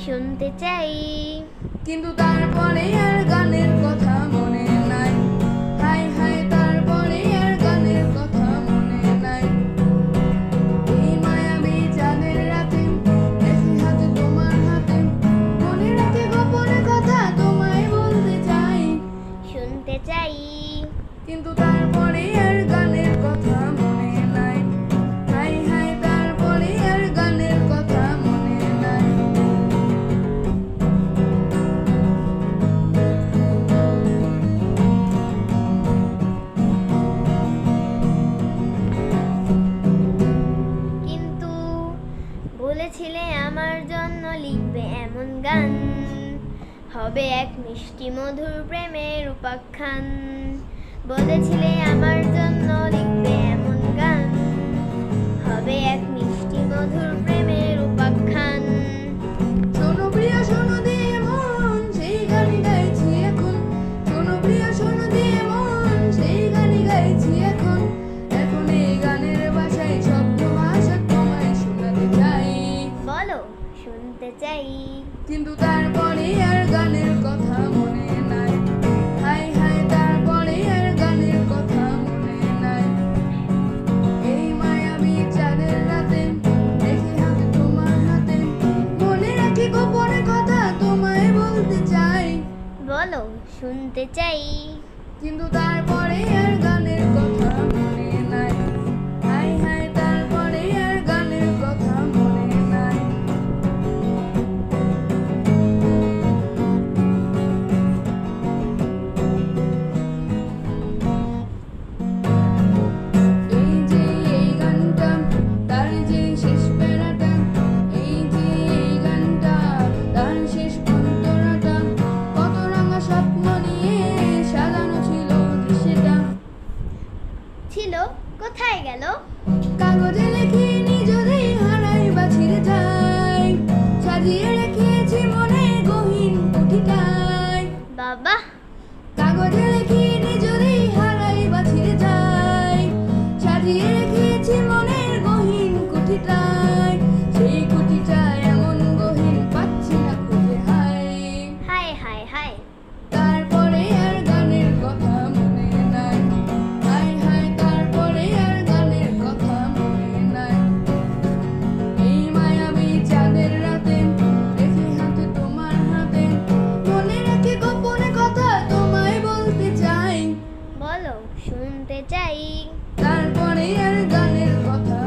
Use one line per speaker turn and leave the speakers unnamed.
শুনতে চাই,
কিন্তু তারপরে আর গানের কথা মনে নাই। হাই হাই তারপরে আর গানের কথা মনে নাই। এই মায়াবী চাঁদের রাতে দেখি হাতে তোমার হাতে, মনে রাখে গোপন কথা তোমায় বলতে চাই,
শুনতে চাই,
কিন্তু তারপরে আর গানের কথা মনে নাই। হাই হাই তারপরে আর গানের কথা মনে নাই।
কিন্তু বলেছিলে আমার জন্য লিখবে এমন গান, হবে এক মিষ্টি মধুর প্রেমের উপাখ্যান। বলেছিলে আমার জন্য লিখবে এমন গান, হবে এক মিষ্টি মধুর প্রেমের উপাখ্যান।
শোনো প্রিয় শোনো দিয়ে মন, সেই গানই গাইছি এখন। শোনো প্রিয় শোনো দিয়ে মন, সেই গানই গাইছি এখন। এখন এই গানের ভাষায় শব্দ ভাষা তোমায় শোনাতে চাই,
বলো শুনতে চাই,
কিন্তু তারপরে আর গানের কথা মনে নাই। হাই হাই তারপরে আর গানের কথা মনে নাই। এই মায়াবী চাঁদের রাতে দেখি হাতে তোমার হাতে, মনে রাখি গোপন কথা তোমায় বলতে চাই,
বলো শুনতে চাই,
কিন্তু তারপরে আর গানের কথা মনে নাই। হাই হাই তারপরে আর গানের কথা মনে নাই। এই যে এই গানটা, তার যে শেষ প্যারাটা, এই যে এই গানটা, তার শেষ অন্তরাটা, কত রাঙা স্বপ্ন নিয়ে সাজানো ছিল দৃশ্যটা।
ছিল কোথায় গেল?
কাগজে লেখে নিজেদের হারাই বা ছিঁড়ে যায়, সাজিয়ে রেখেছি মনে গহীন কুঠিটায়।
বাবা
কাগজে লেখে নিজেদের হারাই বা ছিঁড়ে যায়, সাজিয়ে রেখেছি মনের গহীন কুঠিটায়। সেই কুঠিটায় এমন গহীন পাচ্ছি না খুঁজে, হায়
হায় হায় হায়,
তারপরে আর গানের কথা মনে নাই। হায় হায় তারপরে আর গানের কথা মনে নাই। এই মায়াবী চাঁদের রাতে দেখি হাতে তোমার হাতে, মনে রাখি গোপন কথা তোমায় বলতে চাই,
বলো শুনতে চাই,
তারপরে আর গানের কথা